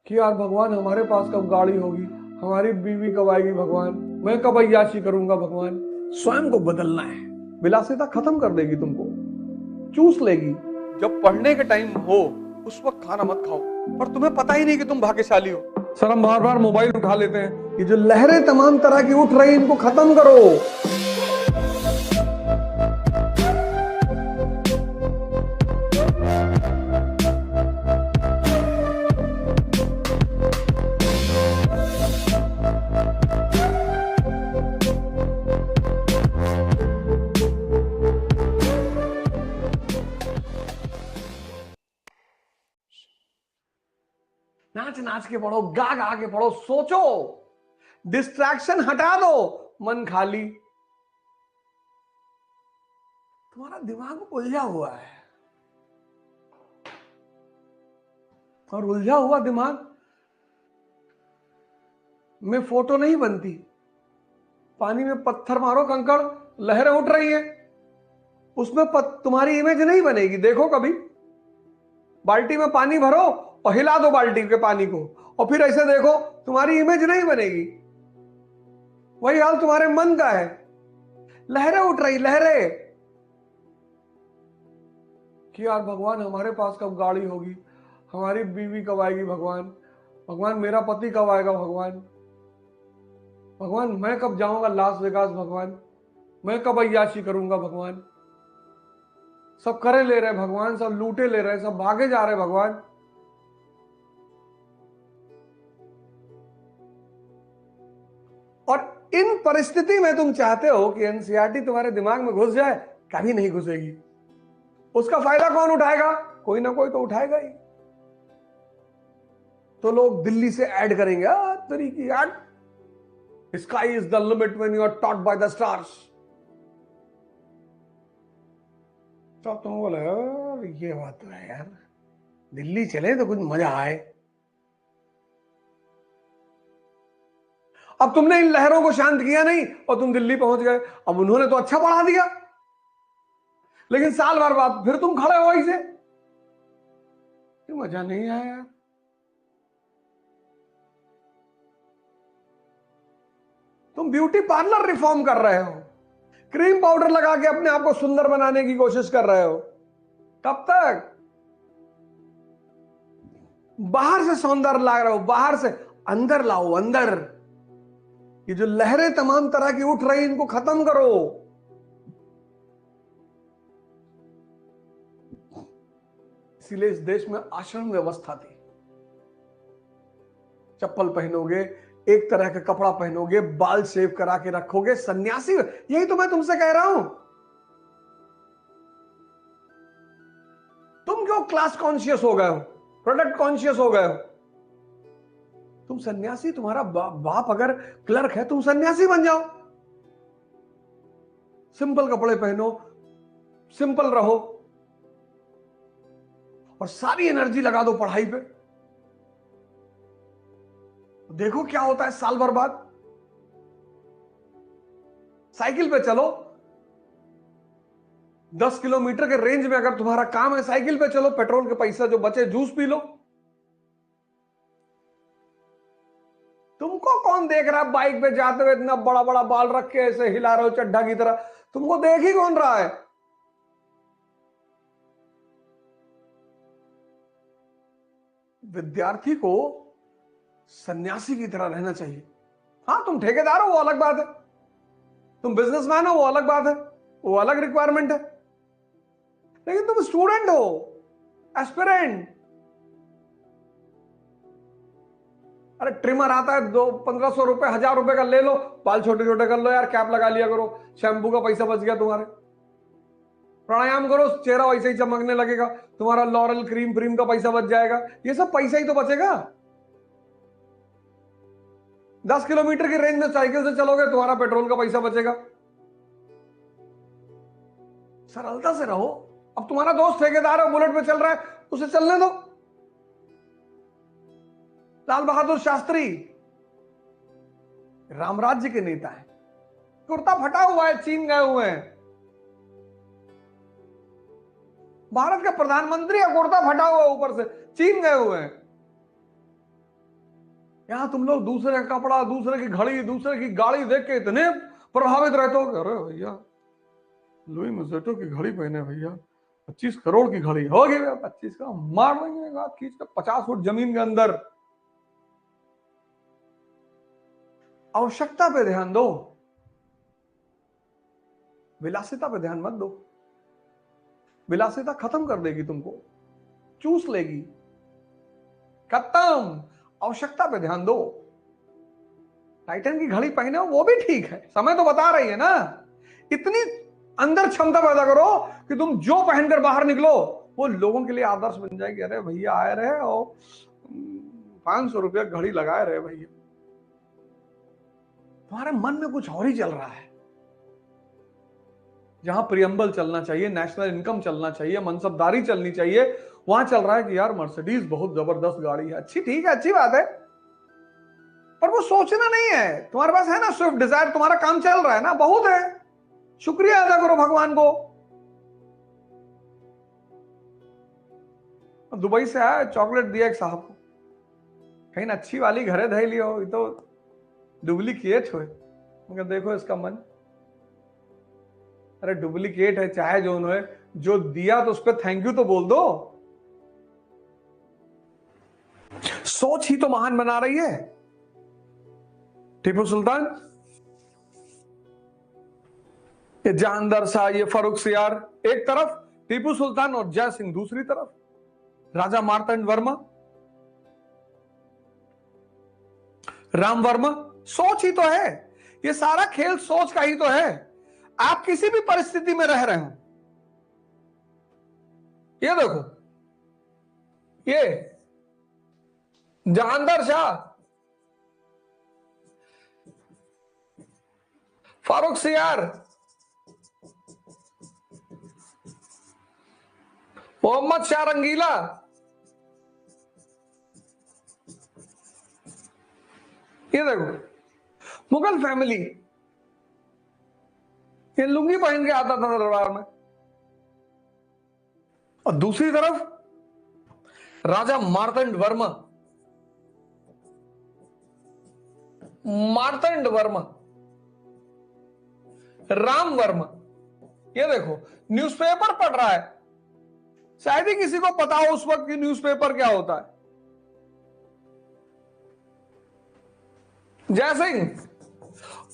कि यार भगवान हमारे पास कब गाड़ी होगी, हमारी बीवी कब आएगी भगवान, मैं कब अय्याशी करूंगा भगवान। स्वयं को बदलना है। विलासिता खत्म कर देगी तुमको, चूस लेगी। जब पढ़ने के टाइम हो उस वक्त खाना मत खाओ, और तुम्हें पता ही नहीं कि तुम भाग्यशाली हो। सर हम बार बार मोबाइल उठा लेते हैं। ये जो लहरें तमाम तरह की उठ रही इनको खत्म करो। नाच नाच के पढ़ो, गा गा के पढ़ो, सोचो, डिस्ट्रैक्शन हटा दो, मन खाली। तुम्हारा दिमाग उलझा हुआ है, और उलझा हुआ दिमाग में फोटो नहीं बनती। पानी में पत्थर मारो, कंकड़, लहरें उठ रही हैं, उसमें तुम्हारी इमेज नहीं बनेगी। देखो कभी, बाल्टी में पानी भरो और हिला दो बाल्टी के पानी को, और फिर ऐसे देखो, तुम्हारी इमेज नहीं बनेगी। वही हाल तुम्हारे मन का है। लहरें उठ रही, लहरें, कि यार भगवान हमारे पास कब गाड़ी होगी, हमारी बीवी कब आएगी भगवान, भगवान मेरा पति कब आएगा भगवान, भगवान मैं कब जाऊंगा लास वेगास भगवान, मैं कब अय्याशी करूंगा भगवान। सब करे ले रहे भगवान, सब लूटे ले रहे, सब भागे जा रहे भगवान। और इन परिस्थिति में तुम चाहते हो कि एनसीईआरटी तुम्हारे दिमाग में घुस जाए, कभी नहीं घुसेगी। उसका फायदा कौन उठाएगा? कोई ना कोई तो उठाएगा ही। तो लोग दिल्ली से ऐड करेंगे, तरीकी add, sky is the limit when you are taught by the stars. तो तुम बोले ये बात तो है यार, दिल्ली चले तो कुछ मजा आए। अब तुमने इन लहरों को शांत किया नहीं और तुम दिल्ली पहुंच गए। अब उन्होंने तो अच्छा पढ़ा दिया, लेकिन साल भर बाद फिर तुम खड़े हो ऐसे, मजा नहीं आया यार। तुम ब्यूटी पार्लर रिफॉर्म कर रहे हो, क्रीम पाउडर लगा के अपने आप को सुंदर बनाने की कोशिश कर रहे हो। कब तक? बाहर से सौंदर्य ला रहे हो, बाहर से अंदर लाओ, अंदर। ये जो लहरें तमाम तरह की उठ रही इनको खत्म करो। इसीलिए इस देश में आश्रम व्यवस्था थी। चप्पल पहनोगे, एक तरह का कपड़ा पहनोगे, बाल शेव करा के रखोगे, सन्यासी। यही तो मैं तुमसे कह रहा हूं। तुम क्यों क्लास कॉन्शियस हो गए हो, प्रोडक्ट कॉन्शियस हो गए हो? तुम सन्यासी, तुम्हारा बाप अगर क्लर्क है, तुम सन्यासी बन जाओ। सिंपल कपड़े पहनो, सिंपल रहो, और सारी एनर्जी लगा दो पढ़ाई पे। देखो क्या होता है साल भर बाद। साइकिल पे चलो, 10 किलोमीटर के रेंज में अगर तुम्हारा काम है, साइकिल पे चलो, पेट्रोल के पैसा जो बचे जूस पी लो। तुमको कौन देख रहा है बाइक पे जाते हुए, इतना बड़ा बड़ा बाल रख के ऐसे हिला रहे हो चड्ढा की तरह? तुमको देख ही कौन रहा है? विद्यार्थी को सन्यासी की तरह रहना चाहिए। हाँ तुम ठेकेदार हो वो अलग बात है, तुम बिजनेसमैन हो वो अलग बात है, वो अलग रिक्वायरमेंट है, लेकिन तुम स्टूडेंट हो, एस्पिरेंट। अरे ट्रिमर आता है 1500 रुपए, 1000 रुपए का ले लो, बाल छोटे छोटे कर लो यार, कैप लगा लिया करो, शैम्पू का पैसा बच गया तुम्हारे। प्राणायाम करो, चेहरा वैसे ही चमकने लगेगा, तुम्हारा लॉरल क्रीम फ्रीम का पैसा बच जाएगा। ये सब पैसा ही तो बचेगा। 10 किलोमीटर की रेंज में साइकिल से चलोगे, तुम्हारा पेट्रोल का पैसा बचेगा। सरलता से रहो। अब तुम्हारा दोस्त ठेकेदार है, बुलेट पे चल रहा है, उसे चलने दो। लाल बहादुर शास्त्री रामराज्य के नेता हैं, कुर्ता फटा हुआ है, चीन गए हुए हैं। भारत का प्रधानमंत्री है, कुर्ता फटा हुआ ऊपर से, चीन गए हुए हैं। यहां तुम लोग दूसरे का कपड़ा, दूसरे की घड़ी, दूसरे की गाड़ी देख के इतने प्रभावित रहते हो। अरे भैया लुई मजेटो की घड़ी पहने भैया, 25 करोड़ की घड़ी होगी भैया, 25 का मार देंगे खींच कर 50 फुट जमीन के अंदर। आवश्यकता पे ध्यान दो, विलासिता पे ध्यान मत दो। विलासिता खत्म कर देगी तुमको, चूस लेगी, खत्म। आवश्यकता पे ध्यान दो। टाइटन की घड़ी पहने हो वो भी ठीक है, समय तो बता रही है ना। इतनी अंदर क्षमता पैदा करो कि तुम जो पहनकर बाहर निकलो वो लोगों के लिए आदर्श बन जाएगी। अरे भैया आए रहे और 500 रुपया घड़ी लगाए रहे भैया, तुम्हारे मन में कुछ और ही चल रहा है। जहां प्रियम्बल चलना चाहिए, नेशनल इनकम चलना चाहिए, मनसबदारी चलनी चाहिए, वहां चल रहा है कि यार मर्सिडीज बहुत जबरदस्त गाड़ी है। अच्छी, ठीक है, अच्छी बात है, पर वो सोचना नहीं है। तुम्हारे पास है ना स्विफ्ट डिजायर, तुम्हारा काम चल रहा है ना, बहुत है, शुक्रिया अदा करो भगवान को। दुबई से आया, चॉकलेट दिया एक साहब को, कहीं अच्छी वाली घरे धै लियो, ये तो डुप्लीकेट हो। मगर देखो इसका मन, अरे डुप्लीकेट है चाहे जो उन्होंने जो दिया तो उस पर थैंक यू तो बोल दो। सोच ही तो महान बना रही है। टीपू सुल्तान, ये जानदार शाह, ये फारूक सियार एक तरफ, टीपू सुल्तान और जय सिंह दूसरी तरफ, राजा मार्तंड वर्मा, राम वर्मा। सोच ही तो है, ये सारा खेल सोच का ही तो है। आप किसी भी परिस्थिति में रह रहे हो, ये देखो, ये जहांदार शाह, फारूक सियार, मोहम्मद शाह रंगीला, ये देखो मुगल फैमिली, ये लुंगी पहन के आता था दरबार में। और दूसरी तरफ राजा मार्तंड वर्मा, मार्तंड वर्मा, राम वर्मा। ये देखो न्यूज़पेपर पढ़ रहा है, शायद ही किसी को पता हो उस वक्त की न्यूज़पेपर क्या होता है। जय सिंह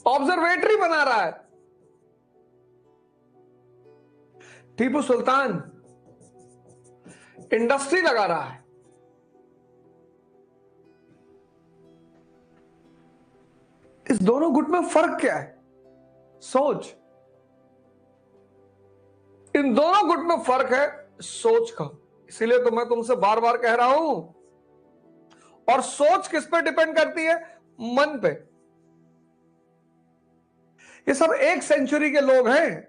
ऑब्जर्वेटरी बना रहा है, टीपू सुल्तान इंडस्ट्री लगा रहा है। इस दोनों गुट में फर्क क्या है? सोच। इन दोनों गुट में फर्क है सोच का, इसीलिए तो मैं तुमसे बार बार कह रहा हूं। और सोच किस पे डिपेंड करती है? मन पे। ये सब 1 सेंचुरी के लोग हैं,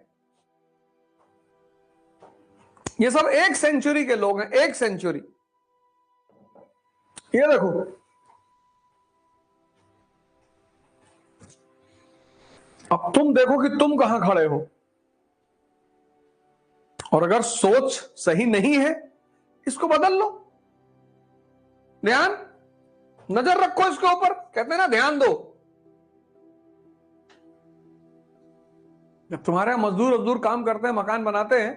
ये सब 1 सेंचुरी के लोग हैं, 1 सेंचुरी। ये देखो, अब तुम देखो कि तुम कहां खड़े हो, और अगर सोच सही नहीं है इसको बदल लो। ध्यान, नजर रखो इसके ऊपर, कहते हैं ना ध्यान दो। जब तुम्हारे मजदूर काम करते हैं, मकान बनाते हैं,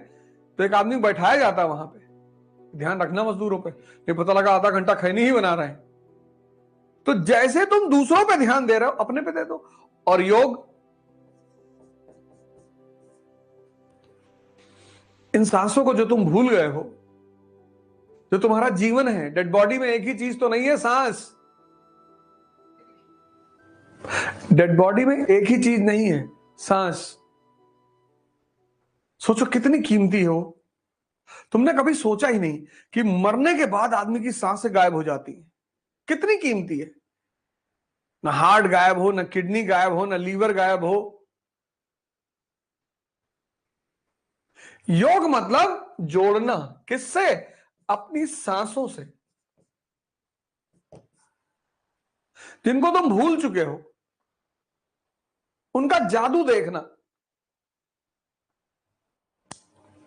तो एक आदमी बैठाया जाता है वहां पे, ध्यान रखना मजदूरों पे। ये पता लगा आधा घंटा खैनी ही बना रहे हैं। तो जैसे तुम दूसरों पे ध्यान दे रहे हो, अपने पे दे दो। और योग, इन सांसों को जो तुम भूल गए हो, जो तुम्हारा जीवन है, डेड बॉडी में एक ही चीज तो नहीं है सांस। डेड बॉडी में एक ही चीज नहीं है, सांस। सोचो कितनी कीमती हो। तुमने कभी सोचा ही नहीं कि मरने के बाद आदमी की सांसें गायब हो जाती है, कितनी कीमती है। ना हार्ट गायब हो, ना किडनी गायब हो, ना लीवर गायब हो। योग मतलब जोड़ना, किससे? अपनी सांसों से, जिनको तुम भूल चुके हो, उनका जादू देखना।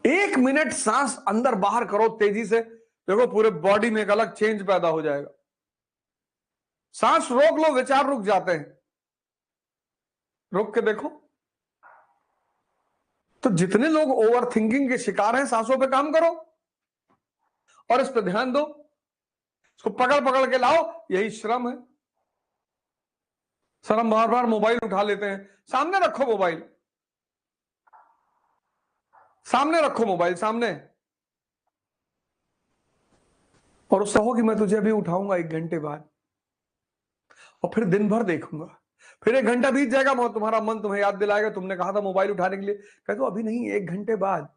1 मिनट सांस अंदर बाहर करो तेजी से, देखो पूरे बॉडी में एक अलग चेंज पैदा हो जाएगा। सांस रोक लो, विचार रुक जाते हैं। रुक के देखो। तो जितने लोग ओवर थिंकिंग के शिकार हैं, सांसों पे काम करो और इस पे ध्यान दो। इसको पकड़ पकड़ के लाओ, यही श्रम है। सर हम बार बार मोबाइल उठा लेते हैं। सामने रखो मोबाइल, सामने रखो मोबाइल, सामने। और उससे हो कि मैं तुझे अभी उठाऊंगा 1 घंटे बाद, और फिर दिन भर देखूंगा। फिर 1 घंटा बीत जाएगा, तुम्हारा मन तुम्हें याद दिलाएगा, तुमने कहा था मोबाइल उठाने के लिए। कह दो अभी नहीं, 1 घंटे बाद।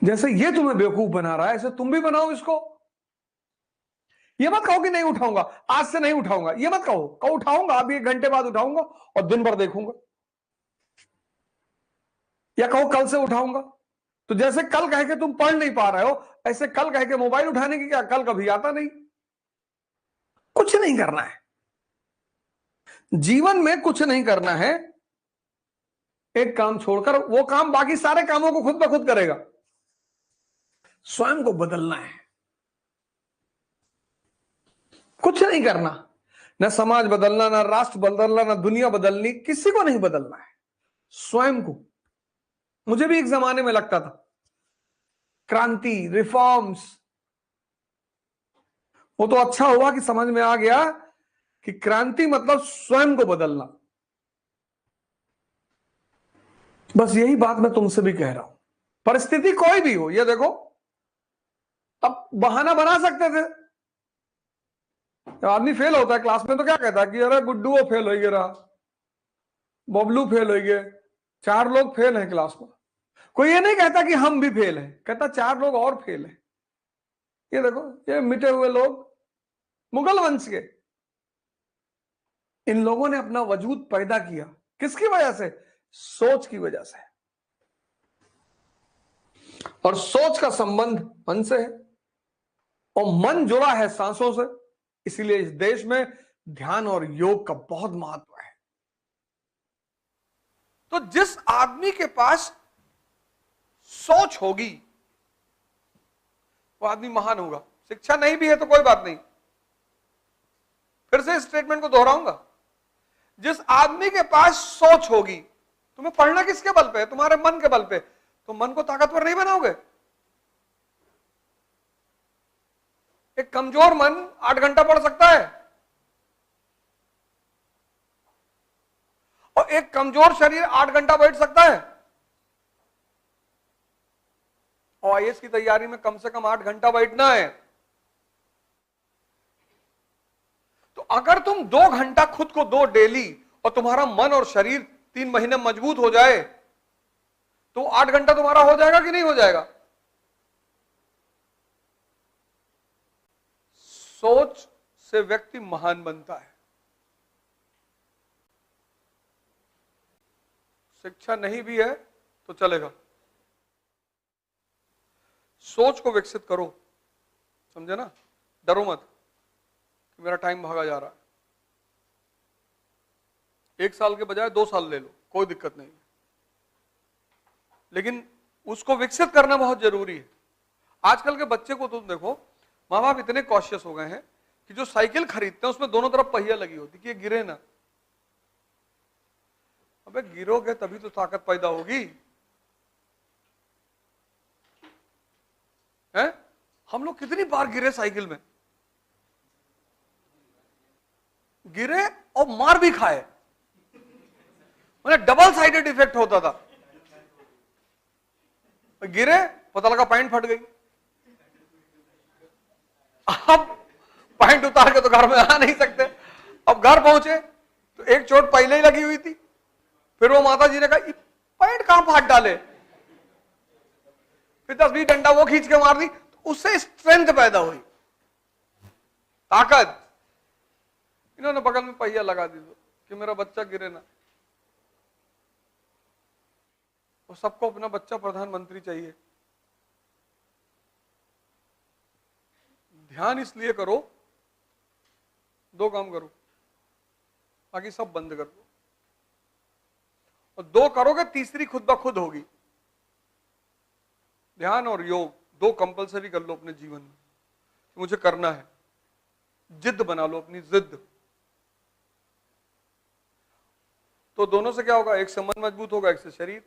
जैसे ये तुम्हें बेवकूफ बना रहा है, ऐसे तुम भी बनाओ इसको। ये मत कहो कि नहीं उठाऊंगा, आज से नहीं उठाऊंगा, ये मत कहो। कहो उठाऊंगा, अभी 1 घंटे बाद उठाऊंगा और दिन भर देखूंगा। या कहो कल से उठाऊंगा। तो जैसे कल कह के तुम पढ़ नहीं पा रहे हो, ऐसे कल कह के मोबाइल उठाने की क्या कल कभी आता नहीं। कुछ नहीं करना है जीवन में, कुछ नहीं करना है। एक काम छोड़कर वो काम बाकी सारे कामों को खुद ब खुद करेगा। स्वयं को बदलना है, कुछ नहीं करना। न समाज बदलना, न राष्ट्र बदलना, न दुनिया बदलनी, किसी को नहीं बदलना है, स्वयं को। मुझे भी एक जमाने में लगता था क्रांति, रिफॉर्म्स, वो तो अच्छा हुआ कि समझ में आ गया कि क्रांति मतलब स्वयं को बदलना। बस यही बात मैं तुमसे भी कह रहा हूं। परिस्थिति कोई भी हो, ये देखो, अब बहाना बना सकते थे। जब आदमी फेल होता है क्लास में तो क्या कहता है कि अरे गुड्डू वो फेल हो गया, बबलू फेल हो गए, 4 लोग फेल हैं क्लास में। कोई ये नहीं कहता कि हम भी फेल हैं, कहता 4 लोग और फेल हैं। ये देखो, ये मिटे हुए लोग, मुगल वंश के, इन लोगों ने अपना वजूद पैदा किया। किसकी वजह से? सोच की वजह से। और सोच का संबंध मन से है, और मन जुड़ा है सांसों से। इसीलिए इस देश में ध्यान और योग का बहुत महत्व है। तो जिस आदमी के पास सोच होगी वो आदमी महान होगा। शिक्षा नहीं भी है तो कोई बात नहीं, फिर से स्टेटमेंट को दोहराऊंगा। जिस आदमी के पास सोच होगी, तुम्हें पढ़ना किसके बल पे है? तुम्हारे मन के बल पे। तो मन को ताकतवर नहीं बनाओगे। एक कमजोर मन 8 घंटा पढ़ सकता है, और एक कमजोर शरीर 8 घंटा बैठ सकता है। और आईएएस की तैयारी में कम से कम 8 घंटा बैठना है। तो अगर तुम 2 घंटा खुद को दो डेली, और तुम्हारा मन और शरीर 3 महीने मजबूत हो जाए, तो 8 घंटा तुम्हारा हो जाएगा कि नहीं हो जाएगा? सोच से व्यक्ति महान बनता है। शिक्षा नहीं भी है तो चलेगा, सोच को विकसित करो। समझे ना? डरो मत कि मेरा टाइम भागा जा रहा है। 1 साल के बजाय 2 साल ले लो, कोई दिक्कत नहीं, लेकिन उसको विकसित करना बहुत जरूरी है। आजकल के बच्चे को तुम देखो, माँ बाप इतने कॉशियस हो गए हैं कि जो साइकिल खरीदते हैं उसमें दोनों तरफ पहिया लगी होती कि ये गिरे ना। अबे गिरोगे तभी तो ताकत पैदा होगी, है? हम लोग कितनी बार गिरे साइकिल में, गिरे और मार भी खाए, मतलब डबल साइडेड इफेक्ट होता था। गिरे, पता लगा पैंट फट गई। अब पैंट उतार के तो घर में आ नहीं सकते। अब घर पहुंचे तो एक चोट पहले ही लगी हुई थी, फिर वो माता जी ने कहा पैंट कहां फाड़ डाले, फिर 10-20 डंडा वो खींच के मार दी, तो उससे स्ट्रेंथ पैदा हुई, ताकत। इन्होंने बगल में पहिया लगा दी कि मेरा बच्चा गिरे ना। और सबको अपना बच्चा प्रधानमंत्री चाहिए। ध्यान इसलिए करो, 2 काम करो, बाकी सब बंद कर दो। और 2 करोगे, तीसरी खुद ब खुद होगी। ध्यान और योग 2 कंपलसरी कर लो अपने जीवन में, मुझे करना है। जिद बना लो, अपनी जिद। तो दोनों से क्या होगा? एक से मन मजबूत होगा, एक से शरीर।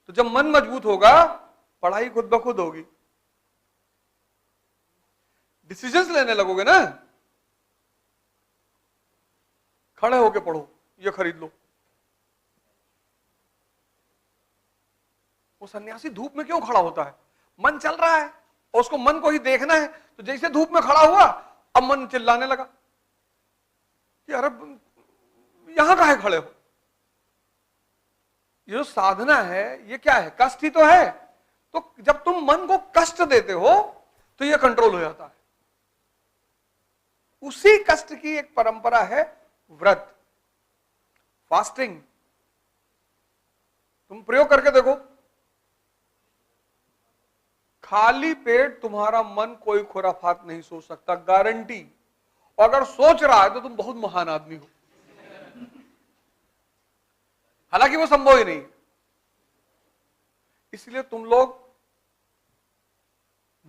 तो जब मन मजबूत होगा, पढ़ाई खुद ब खुद होगी, डिसीजंस लेने लगोगे ना। खड़े होके पढ़ो, ये खरीद लो। वो सन्यासी धूप में क्यों खड़ा होता है? मन चल रहा है और उसको मन को ही देखना है। तो जैसे धूप में खड़ा हुआ, अब मन चिल्लाने लगा कि अरे यहां काहे खड़े हो? ये जो साधना है ये क्या है? कष्ट ही तो है। तो जब तुम मन को कष्ट देते हो तो ये कंट्रोल हो जाता है। उसी कष्ट की एक परंपरा है व्रत, फास्टिंग। तुम प्रयोग करके देखो, खाली पेट तुम्हारा मन कोई खुराफात नहीं सोच सकता, गारंटी। और अगर सोच रहा है तो तुम बहुत महान आदमी हो, हालांकि वो संभव ही नहीं। इसलिए तुम लोग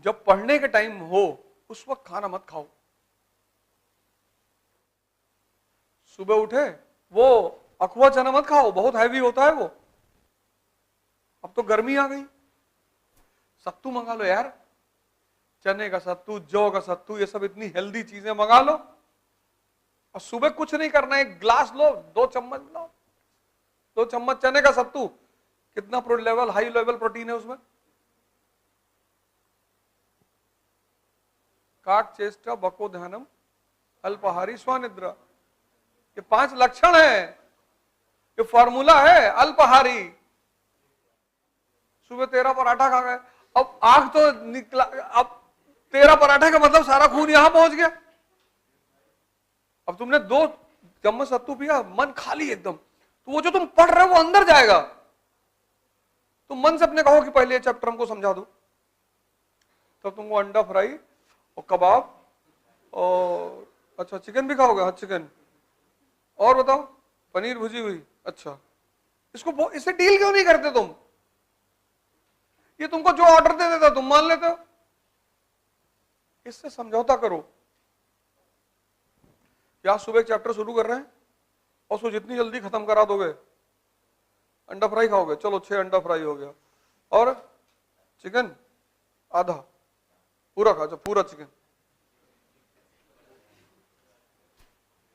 जब पढ़ने के टाइम हो उस वक्त खाना मत खाओ। सुबह उठे वो अखवा चना मत खाओ, बहुत हैवी होता है वो। अब तो गर्मी आ गई, सत्तू मंगा लो यार, चने का सत्तू, जौ का सत्तू, ये सब इतनी हेल्दी चीजें मंगा लो। और सुबह कुछ नहीं करना, एक ग्लास लो, 2 चम्मच लो, 2 चम्मच चने का सत्तू। कितना लेवल, हाई लेवल प्रोटीन है उसमें। काक चेष्टा बको ध्यानम अल्पाहारी स्वनिद्रा, ये 5 लक्षण है, ये फॉर्मूला है अल्पाहारी। सुबह 13 पराठा खा गए, अब आंख तो निकला, अब 13 पराठे का मतलब सारा खून यहां पहुंच गया। अब तुमने 2 चम्मच सत्तू पिया, मन खाली एकदम, तो वो जो तुम पढ़ रहे हो वो अंदर जाएगा। तुम मन से अपने कहो कि पहले चैप्टर हमको समझा दो, तब तुमको अंडा फ्राई और कबाब और अच्छा चिकन भी खाओगे? हाँ चिकन, और बताओ पनीर भुजी हुई। अच्छा, इससे डील क्यों नहीं करते तुम? ये तुमको जो ऑर्डर दे देता तुम मान लेते हो, इससे समझौता करो। या सुबह एक चैप्टर शुरू कर रहे हैं और उसको जितनी जल्दी खत्म करा दोगे, अंडा फ्राई खाओगे, चलो 6 अंडा फ्राई हो गया, और चिकन आधा, पूरा खा, पूरा चिकन।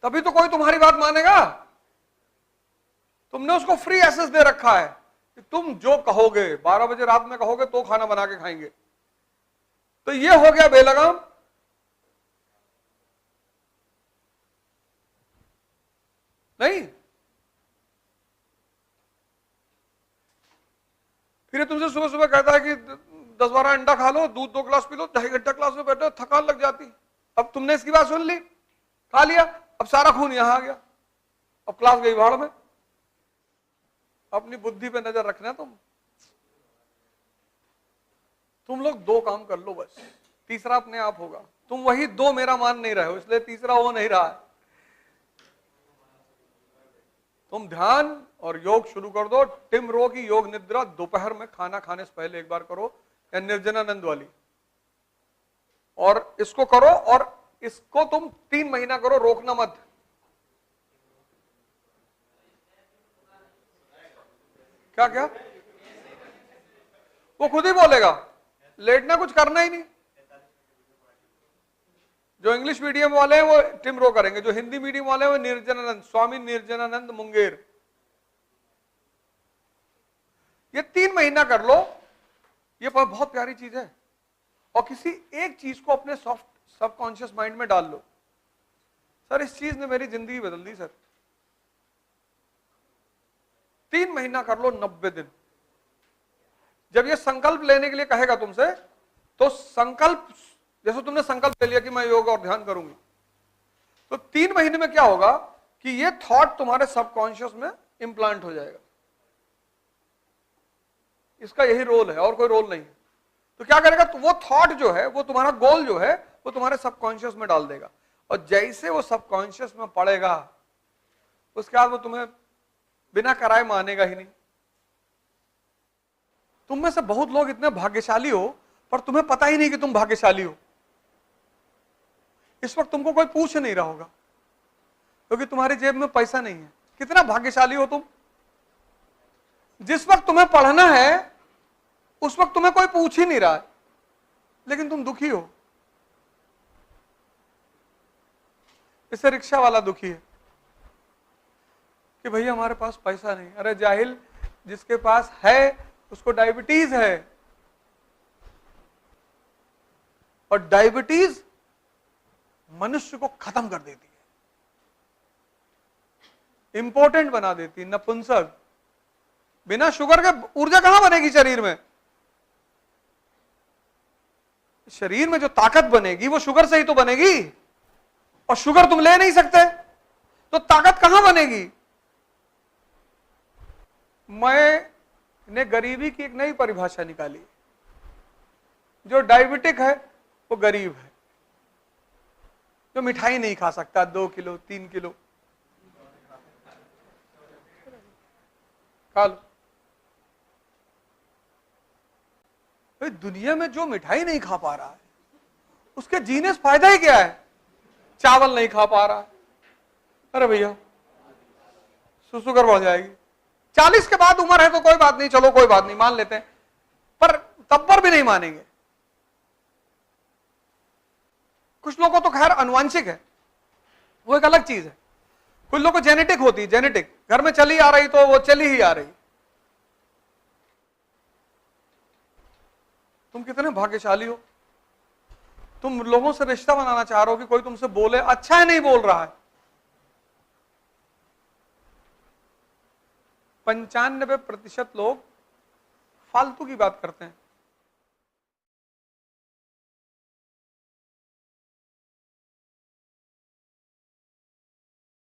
तभी तो कोई तुम्हारी बात मानेगा। तुमने उसको फ्री एक्सेस दे रखा है कि तुम जो कहोगे, 12 बजे रात में कहोगे तो खाना बना के खाएंगे। तो ये हो गया बेलगाम। नहीं, फिर तुमसे सुबह सुबह कहता है कि 10-12 अंडा खा लो, दूध 2 गिलास पी लो, 2.5 घंटा क्लास में बैठो, थकान लग जाती। अब तुमने इसकी बात सुन ली, खा लिया, अब सारा खून यहां आ गया, अब क्लास गई भाड़ में। अपनी बुद्धि पे नजर रखना। तुम लोग 2 काम कर लो बस, तीसरा अपने आप होगा। तुम वही 2 मेरा मान नहीं रहे हो, इसलिए तीसरा हो नहीं रहा है। तुम ध्यान और योग शुरू कर दो। टिम रो की योग निद्रा दोपहर में खाना खाने से पहले एक बार करो, या निर्जनानंद वाली, और इसको करो। और इसको तुम 3 महीना करो, रोकना मत। क्या क्या? वो खुद ही बोलेगा, लेटना कुछ करना ही नहीं। जो इंग्लिश मीडियम वाले हैं वो टिम रो करेंगे, जो हिंदी मीडियम वाले हैं वो निर्जनानंद, स्वामी निर्जनानंद मुंगेर। ये 3 महीना कर लो, ये बहुत प्यारी चीज है। और किसी एक चीज को अपने सॉफ्ट सबकॉन्शियस माइंड में डाल लो, सर इस चीज ने मेरी जिंदगी बदल दी सर। 3 महीना कर लो, 90 दिन। जब ये संकल्प लेने के लिए कहेगा तुमसे, तो संकल्प, जैसे तुमने संकल्प ले लिया कि मैं योग और ध्यान करूंगी, तो 3 महीने में क्या होगा कि ये थॉट तुम्हारे सबकॉन्शियस में इंप्लांट हो जाएगा। इसका यही रोल है, और कोई रोल नहीं है। तो क्या करेगा, तो वो थॉट जो है, वो तुम्हारा गोल जो है, वो तुम्हारे सबकॉन्शियस में डाल देगा। और जैसे वो सबकॉन्शियस में पड़ेगा, उसके बाद वो तुम्हें बिना कराए मानेगा ही नहीं। तुम में से बहुत लोग इतने भाग्यशाली हो, पर तुम्हें पता ही नहीं कि तुम भाग्यशाली हो। इस वक्त तुमको कोई पूछ नहीं रहा होगा, क्योंकि तुम्हारी जेब में पैसा नहीं है। कितना भाग्यशाली हो तुम। जिस वक्त तुम्हें पढ़ना है उस वक्त तुम्हें कोई पूछ ही नहीं रहा है, लेकिन तुम दुखी हो। इससे रिक्शा वाला दुखी है कि भैया हमारे पास पैसा नहीं। अरे जाहिल, जिसके पास है उसको डायबिटीज है, और डायबिटीज मनुष्य को खत्म कर देती है, इंपॉर्टेंट बना देती है, नपुंसक। बिना शुगर के ऊर्जा कहां बनेगी शरीर में? शरीर में जो ताकत बनेगी वो शुगर से ही तो बनेगी, और शुगर तुम ले नहीं सकते तो ताकत कहां बनेगी? मैंने गरीबी की एक नई परिभाषा निकाली। जो डायबिटिक है वो गरीब है, जो मिठाई नहीं खा सकता 2 किलो 3 किलो खा लो। भाई दुनिया में जो मिठाई नहीं खा पा रहा है उसके जीने से फायदा ही क्या है? चावल नहीं खा पा रहा है, अरे भैया शुगर बढ़ जाएगी। 40 के बाद उम्र है तो कोई बात नहीं, चलो कोई बात नहीं, मान लेते हैं, पर तब पर भी नहीं मानेंगे। कुछ लोगों को तो खैर अनुवांशिक है, वो एक अलग चीज है। कुछ लोगों को जेनेटिक होती है, जेनेटिक, घर में चली आ रही तो वो चली ही आ रही। तुम कितने भाग्यशाली हो, तुम लोगों से रिश्ता बनाना चाह रहे हो कि कोई तुमसे बोले अच्छा है, नहीं बोल रहा है। 95% लोग फालतू की बात करते हैं।